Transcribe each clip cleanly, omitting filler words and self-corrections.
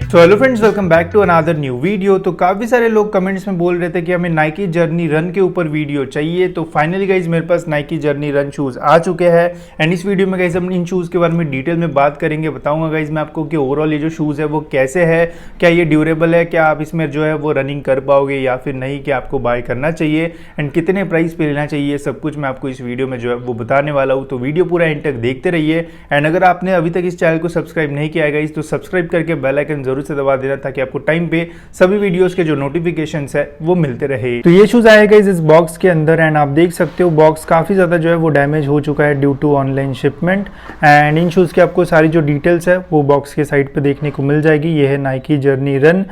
तो hello friends, welcome back to another new video. तो काफ़ी सारे लोग कमेंट्स में बोल रहे थे कि हमें नाइकी जर्नी रन के ऊपर वीडियो चाहिए। तो फाइनली गाइज मेरे पास नाइकी जर्नी रन शूज़ आ चुके हैं एंड इस वीडियो में गाइज हम इन शूज़ के बारे में डिटेल में बात करेंगे। बताऊंगा गाइज मैं आपको कि ओवरऑल ये जो शूज़ है वो कैसे है, क्या ये ड्यूरेबल है, क्या आप इसमें जो है वो रनिंग कर पाओगे या फिर नहीं, क्या आपको बाय करना चाहिए एंड कितने प्राइस पे लेना चाहिए, सब कुछ मैं आपको इस वीडियो में जो है वो बताने वाला हूँ। तो वीडियो पूरा एंड तक देखते रहिए एंड अगर आपने अभी तक इस चैनल को सब्सक्राइब नहीं किया है गाइज तो सब्सक्राइब करके बेल आइकन जरूर से दबा देना ताकि आपको टाइम पे सभी वीडियोस के जो नोटिफिकेशंस है वो मिलते रहे। तो ये शूज आएगा इस बॉक्स के अंदर एंड आप देख सकते हो बॉक्स काफी ज्यादा जो है वो डैमेज हो चुका है due to online shipment and इन शूज की आपको सारी जो डिटेल्स है वो बॉक्स के साइड पे देखने को मिल जाएगी। ये है Nike journey run,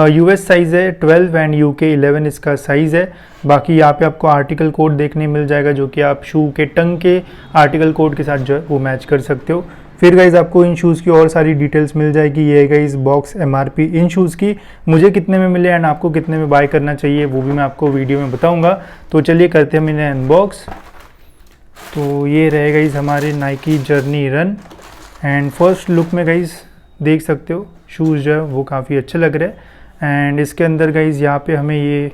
US size है 12 एंड यूके 11 इसका साइज है। बाकी यहाँ पे आपको आर्टिकल कोड देखने मिल जाएगा जो कि आप शू के टंग के आर्टिकल कोड के साथ जो है वो मैच कर सकते हो। फिर गाइज आपको इन शूज़ की और सारी डिटेल्स मिल जाएगी। ये है गाइज बॉक्स एमआरपी इन शूज़ की, मुझे कितने में मिले एंड आपको कितने में बाय करना चाहिए वो भी मैं आपको वीडियो में बताऊंगा। तो चलिए करते हैं हम इन्हें अनबॉक्स। तो ये रहे गाइज हमारे Nike journey run and first look में गाइज देख सकते हो शूज़ जो है वो काफ़ी अच्छे लग रहे हैं एंड इसके अंदर गाइज यहाँ पे हमें ये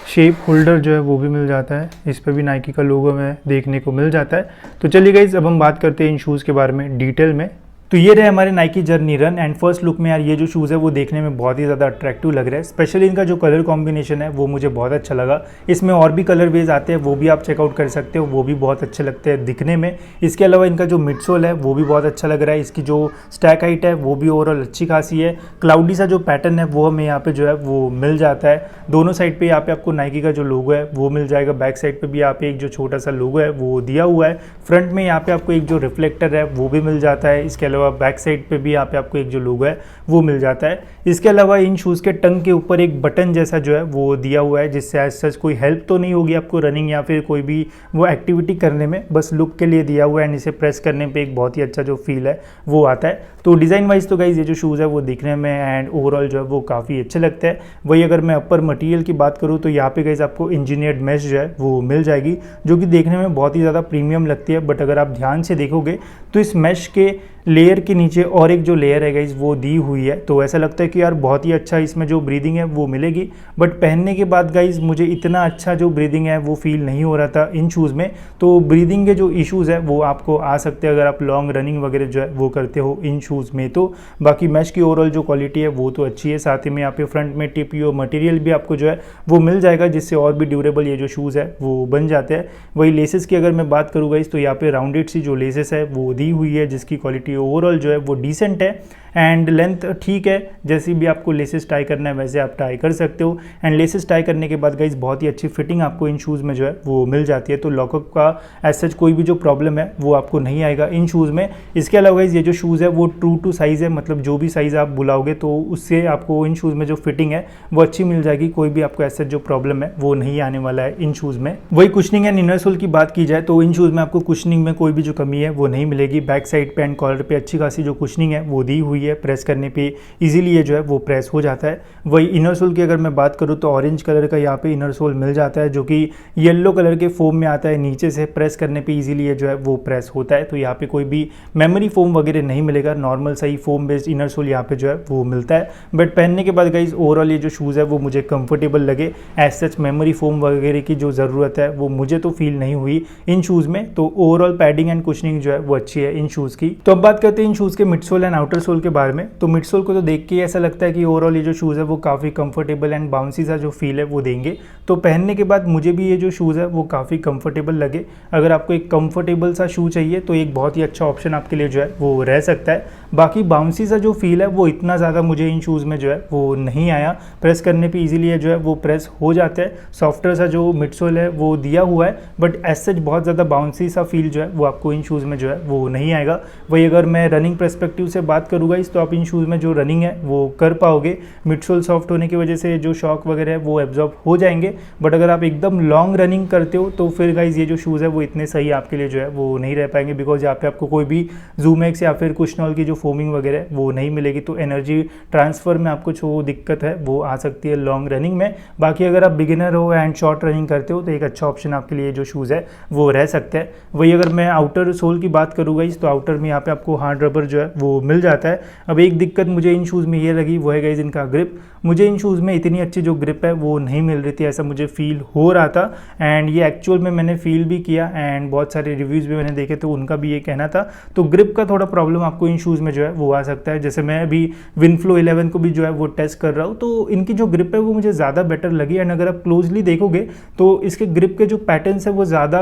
शेप होल्डर जो है वो भी मिल जाता है, इस पर भी नाइकी का लोगो में देखने को मिल जाता है। तो चलिए गाइज अब हम बात करते हैं इन शूज़ के बारे में डिटेल में। तो ये रहे हमारे Nike journey run and first look में यार ये जो शूज़ है वो देखने में बहुत ही ज़्यादा अट्रैक्टिव लग रहा है। स्पेशली इनका जो कलर कॉम्बिनेशन है वो मुझे बहुत अच्छा लगा। इसमें और भी कलर वेज आते हैं वो भी आप चेकआउट कर सकते हो, वो भी बहुत अच्छे लगते हैं दिखने में। इसके अलावा इनका जो मिडसोल है वो भी बहुत अच्छा लग रहा है। इसकी जो स्टैक हाइट है वो भी ओवरऑल अच्छी खासी है। क्लाउडी सा जो पैटर्न है वो हमें यहाँ पे जो है वो मिल जाता है। दोनों साइड पे यहाँ पे आपको नाइकी का जो लोगो है वो मिल जाएगा। बैक साइड पे भी यहाँ पे एक जो छोटा सा लोगो है वो दिया हुआ है। फ्रंट में यहाँ पे आपको एक जो रिफ्लेक्टर है वो भी मिल जाता है। इसके अलावा बैक साइड पे भी यहाँ पे आपको एक जो लोगो है वो मिल जाता है। इसके अलावा इन शूज़ के टंग के ऊपर एक बटन जैसा जो है वो दिया हुआ है जिससे एज सच कोई हेल्प तो नहीं होगी आपको रनिंग या फिर कोई भी वो एक्टिविटी करने में, बस लुक के लिए दिया हुआ है एंड इसे प्रेस करने पे एक बहुत ही अच्छा जो फील है वो आता है। तो डिज़ाइन वाइज तो गाइज ये जो शूज़ है वो दिखने में एंड ओवरऑल जो है वो काफ़ी अच्छे लगते हैं। वही अगर मैं अपर मटेरियल की बात करूँ तो यहाँ पे गाइज आपको इंजीनियर्ड मैश जो है वो मिल जाएगी जो कि देखने में बहुत ही ज़्यादा प्रीमियम लगती है। बट अगर आप ध्यान से देखोगे तो इस मैश के लेयर के नीचे और एक जो लेयर है गाइज वो दी हुई है, तो ऐसा लगता है कि यार बहुत ही अच्छा इसमें जो ब्रीदिंग है वो मिलेगी। बट पहनने के बाद गाइज मुझे इतना अच्छा जो ब्रीदिंग है वो फील नहीं हो रहा था इन शूज़ में। तो ब्रीदिंग के जो इश्यूज़ है वो आपको आ सकते हैं अगर आप लॉन्ग रनिंग वगैरह जो है वो करते हो इन शूज़ में। तो बाकी मैश की ओवरऑल जो क्वालिटी है वो तो अच्छी है। साथ ही में यहाँ पे फ्रंट में टीपीओ मटेरियल भी आपको जो है वो मिल जाएगा जिससे और भी ड्यूरेबल ये जो शूज़ है वो बन जाते हैं। वही लेसेस की अगर मैं बात करूँ गाइज तो यहाँ पे राउंडेड सी जो लेसेस है वो दी हुई है जिसकी क्वालिटी ओवरऑल जो है वो डिसेंट है एंड लेंथ ठीक है। जैसी भी आपको लेसेस टाई करना है वैसे आप टाई कर सकते हो एंड लेसेस टाई करने के बाद गाइज बहुत ही अच्छी फिटिंग आपको इन शूज़ में जो है वो मिल जाती है। तो लॉकअप का एज सच कोई भी जो प्रॉब्लम है वो आपको नहीं आएगा इन शूज़ में। इसके अलावा गाइज ये जो शूज़ है वो ट्रू टू साइज़ है, मतलब जो भी साइज़ आप बुलाओगे तो उससे आपको इन शूज़ में जो फिटिंग है वो अच्छी मिल जाएगी। कोई भी आपको एज सच जो प्रॉब्लम है वो नहीं आने वाला है इन शूज़ में। वही कुशनिंग एंड इनर सोल की बात की जाए तो इन शूज़ में आपको कुशनिंग में कोई भी जो कमी है वो नहीं मिलेगी। बैक साइड पे एंड कॉलर पे अच्छी खासी जो कुशनिंग है वो दी हुई है, प्रेस करने पे इजीली ये जो है वो प्रेस हो जाता है। वही इनर सोल की अगर मैं बात करूँ तो ऑरेंज कलर का यहाँ पे इनर सोल मिल जाता है जो कि येलो कलर के फोम में आता है। नीचे से प्रेस करने पे इजीली ये जो है वो प्रेस होता है। तो यहाँ पे कोई भी मेमोरी फोम वगैरह नहीं मिलेगा, नॉर्मल सही फोम बेस्ड इनर सोल यहाँ पे जो है वो मिलता है। बट पहनने के बाद गाइज ओवरऑल ये जो शूज़ है वो मुझे कंफर्टेबल लगे। एज सच मेमोरी फोम वगैरह की जो ज़रूरत है वो मुझे तो फील नहीं हुई इन शूज़ में। तो ओवरऑल पैडिंग एंड कुशनिंग जो है वो अच्छी है इन शूज़ की। तो अब बात करते हैं इन शूज़ के मिडसोल एंड आउटर सोल के बारे में। तो मिडसोल को तो देख के ऐसा लगता है कि ओवरऑल ये जो शूज़ है वो काफ़ी कंफर्टेबल एंड बाउंसी सा जो फील है वो देंगे। तो पहनने के बाद मुझे भी ये जो शूज़ है वो काफ़ी कंफर्टेबल लगे। अगर आपको एक कंफर्टेबल सा शू चाहिए तो एक बहुत ही अच्छा ऑप्शन आपके लिए जो है वो रह सकता है। बाकी बाउंसी सा जो फील है वो इतना ज़्यादा मुझे इन शूज़ में जो है वो नहीं आया। प्रेस करने पे इजीली जो है वो प्रेस हो जाता है। सॉफ्टवेयर सा जो मिडसोल है वो दिया हुआ है बट एज सच बहुत ज़्यादा बाउंसी सा फील जो है वो आपको इन शूज़ में जो है वो नहीं आएगा। वही अगर मैं रनिंग पर्सपेक्टिव से बात करूँगा तो आप इन शूज़ में जो रनिंग है वो कर पाओगे। मिडसोल सॉफ्ट होने की वजह से जो शॉक वगैरह है वो एब्जॉर्ब हो जाएंगे। बट अगर आप एकदम लॉन्ग रनिंग करते हो तो फिर गाइज ये जो शूज़ है वो इतने सही आपके लिए जो है वो नहीं रह पाएंगे बिकॉज यहाँ पे आपको कोई भी जूमैक्स या फिर कुशनॉल की जो फोमिंग वगैरह वो नहीं मिलेगी। तो एनर्जी ट्रांसफ़र में आपको जो दिक्कत है वो आ सकती है लॉन्ग रनिंग में। बाकी अगर आप बिगिनर हो एंड शॉर्ट रनिंग करते हो तो एक अच्छा ऑप्शन आपके लिए जो शूज़ है वो रह सकता है। वही अगर मैं आउटर सोल की बात करूँगा तो आउटर में यहाँ पे आपको हार्ड रबर जो है वो मिल जाता है अब एक दिक्कत मुझे इन शूज़ में ये लगी, वो है गाइज इनका ग्रिप। मुझे इन शूज़ में इतनी अच्छी जो ग्रिप है वो नहीं मिल रही थी, ऐसा मुझे फील हो रहा था। एंड ये एक्चुअल में मैंने फील भी किया एंड बहुत सारे रिव्यूज़ भी मैंने देखे तो उनका भी ये कहना था। तो ग्रिप का थोड़ा प्रॉब्लम आपको इन शूज़ में जो है वो आ सकता है। जैसे मैं अभी विनफ्लो 11 को भी जो है वो टेस्ट कर रहा हूँ, तो इनकी जो ग्रिप है वो मुझे ज़्यादा बेटर लगी। एंड अगर आप क्लोजली देखोगे तो इसके ग्रिप के जो पैटर्न्स है वो ज़्यादा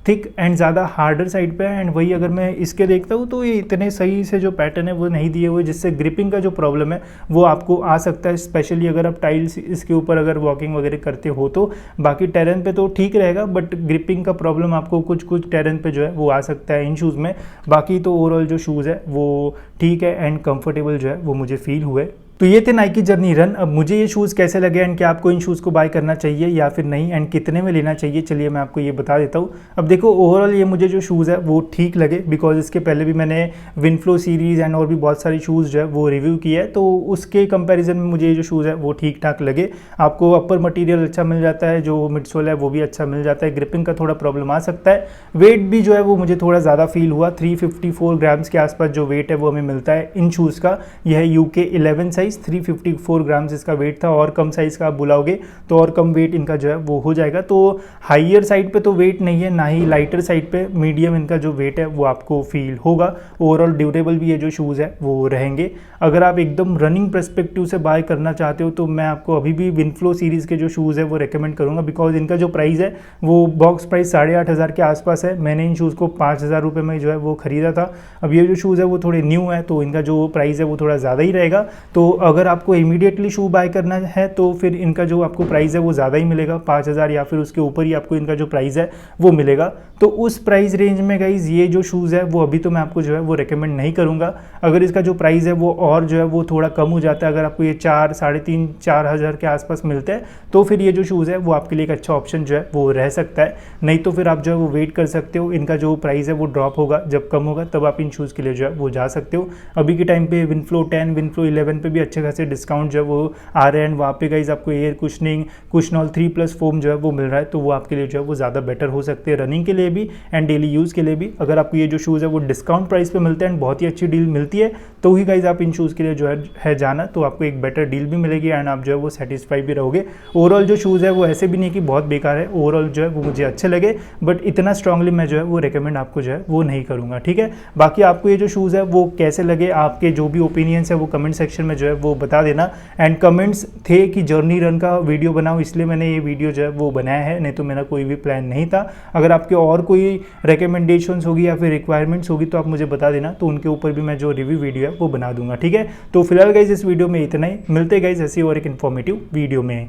थिक एंड ज़्यादा हार्डर साइड पे है। एंड वही अगर मैं इसके देखता हूँ तो ये इतने सही से जो पैटर्न है वो नहीं दिए हुए, जिससे ग्रिपिंग का जो प्रॉब्लम है वो आपको आ सकता है, स्पेशली अगर आप टाइल्स इसके ऊपर अगर वॉकिंग वगैरह करते हो तो। बाकी टेरेन पे तो ठीक रहेगा, बट ग्रिपिंग का प्रॉब्लम आपको कुछ कुछ टेरेन पे जो है वो आ सकता है इन शूज़ में। बाकी तो ओवरऑल जो शूज़ है वो ठीक है एंड कंफर्टेबल जो है वो मुझे फील हुए। तो ये थे नाइकी जर्नी रन। अब मुझे ये शूज़ कैसे लगे एंड क्या आपको इन शूज़ को बाय करना चाहिए या फिर नहीं, एंड कितने में लेना चाहिए, चलिए मैं आपको ये बता देता हूँ। अब देखो ओवरऑल ये मुझे जो शूज़ है वो ठीक लगे, बिकॉज इसके पहले भी मैंने विनफ्लो सीरीज़ एंड और भी बहुत सारी शूज़ जो है वो रिव्यू किया है, तो उसके कंपैरिजन में मुझे ये जो शूज़ है वो ठीक ठाक लगे। आपको अपर मटेरियल अच्छा मिल जाता है, जो मिडसोल है वो भी अच्छा मिल जाता है, ग्रिपिंग का थोड़ा प्रॉब्लम आ सकता है। वेट भी जो है वो मुझे थोड़ा ज़्यादा फील हुआ, 354 ग्राम्स के आसपास जो वेट है वो हमें मिलता है इन शूज़ का। यह है UK 11 साइज़, 354 ग्राम्स इसका वेट था। और कम साइज़ का आप बुलाओगे तो और कम वेट इनका जो है वो हो जाएगा। तो हाइयर साइड पे तो वेट नहीं है, ना ही लाइटर साइड पे, मीडियम इनका जो वेट है वो आपको फील होगा। ओवरऑल ड्यूरेबल भी ये जो शूज़ है वो रहेंगे। अगर आप एकदम रनिंग पर्सपेक्टिव से बाय करना चाहते हो तो मैं आपको अभी भी विनफ्लो सीरीज़ के जो शूज़ है वो रेकमेंड करूँगा, बिकॉज इनका जो प्राइस है वो बॉक्स प्राइस 8,500 के आसपास है। मैंने इन शूज़ को 5,000 रुपये में जो है वो ख़रीदा था। अब ये जो शूज़ है वो थोड़े न्यू है तो इनका जो प्राइस है वो थोड़ा ज़्यादा ही रहेगा। तो अगर आपको इमीडिएटली शू बाय करना है तो फिर इनका जो आपको प्राइस है वो ज़्यादा ही मिलेगा, 5,000 या फिर उसके ऊपर ही आपको इनका जो प्राइस है वो मिलेगा। तो उस प्राइस रेंज में गाइज ये जो शूज़ है वो अभी तो मैं आपको जो है वो रेकमेंड नहीं करूँगा। अगर इसका जो प्राइस है वो और जो है वो थोड़ा कम हो जाता है, अगर आपको ये 4, 3,500, 4,000 के आसपास मिलते हैं तो फिर ये जो शूज़ है वो आपके लिए एक अच्छा ऑप्शन जो है वो रह सकता है। नहीं तो फिर आप जो है वो वेट कर सकते हो, इनका जो प्राइस है वो ड्रॉप होगा, जब कम होगा तब आप इन शूज़ के लिए जो है वो जा सकते हो। अभी के टाइम पे विनफ्लो 10, विनफ्लो 11 पे भी अच्छे खासे डिस्काउंट जो है वो आ रहे हैं। एंड वहाँ पे गाइज आपको एयर कुशनिंग, कुशनॉल 3+ फोम जो है वो मिल रहा है, तो वो आपके लिए जो है वो ज़्यादा बेटर हो सकते हैं रनिंग के लिए भी एंड डेली यूज़ के लिए भी। अगर आपको ये जो शूज़ है वो डिस्काउंट प्राइस पे मिलते हैं एंड बहुत ही अच्छी डील मिलती है तो ही गाइज आप इन शूज़ के लिए जो है जाना, तो आपको एक बेटर डील भी मिलेगी एंड आप जो है वो सेटिस्फाई भी रहोगे। ओवरऑल जो शूज़ है वो ऐसे भी नहीं कि बहुत बेकार है, ओवरऑल जो है वो मुझे अच्छे लगे, बट इतना स्ट्रांगली मैं जो है वो रेकमेंड आपको जो है वो नहीं करूँगा। ठीक है, बाकी आपको ये जो शूज़ है वो कैसे लगे, आपके जो भी ओपिनियंस है वो कमेंट सेक्शन में जो है वो बता देना। एंड कमेंट्स थे कि जर्नी रन का वीडियो बनाओ, इसलिए मैंने ये वीडियो जो है वो बनाया है, नहीं तो मेरा कोई भी प्लान नहीं था। अगर आपके और कोई रिकमेंडेशंस होगी या फिर रिक्वायरमेंट्स होगी तो आप मुझे बता देना, तो उनके ऊपर भी मैं जो रिव्यू वीडियो है वो बना दूंगा। ठीक है, तो फिलहाल गाइज इस वीडियो में इतना ही, मिलते गाइज ऐसी और एक इन्फॉर्मेटिव वीडियो में।